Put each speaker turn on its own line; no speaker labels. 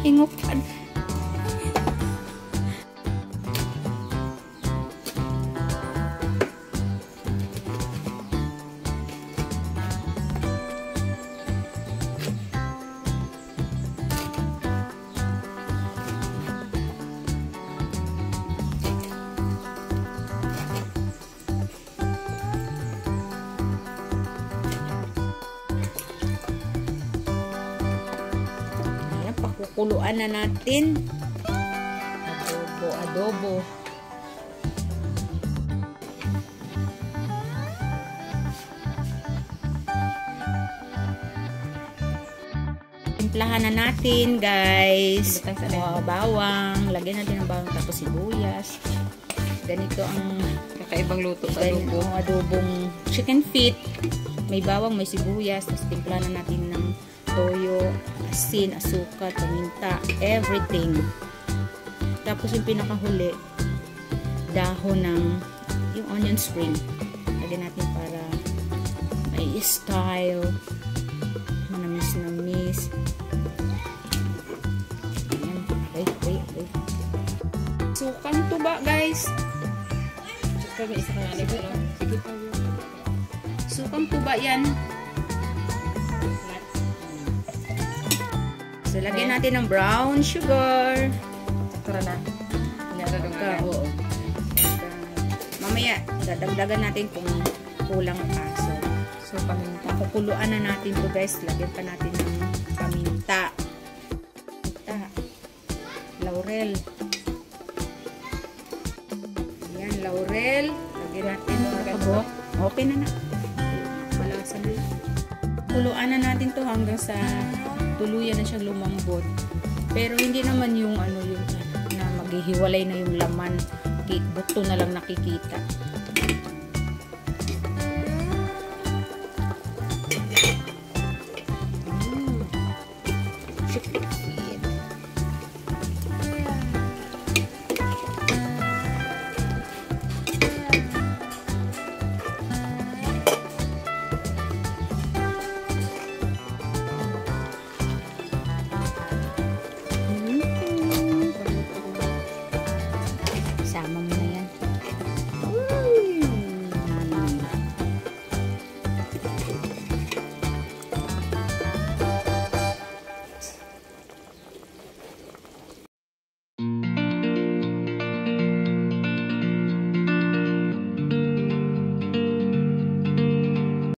Hingupan. Pakukuluan na natin. Adobo. Timplahan na natin, guys. Bawang. Lagyan natin ng bawang tapos sibuyas. Ganito ang
kakaibang luto sa adobo.
Adobong chicken feet. May bawang, may sibuyas. Tapos timplahan na natin ng toyo, asin, asukal, paminta, everything. Tapos yung pinakahuli, dahon ng yung onion spring. Lagyan natin para may style. Manamis-namis. Ayan. Wait. Sukang tuba, guys. Sukang tuba yan. So, lagyan natin ng brown sugar.
Tara na.
Oo. Mamaya, dadagdagan natin kung kulang pa. So, paminta. Kukuluan na natin to, guys. Lagyan pa natin ng paminta. Laurel. Ayan, laurel. Lagyan natin ng okay na. Malasa na. Kuluan na natin to hanggang sa tuluyan na siyang lumambot. Pero hindi naman yung yung na maghihiwalay na yung laman. Buto na lang nakikita.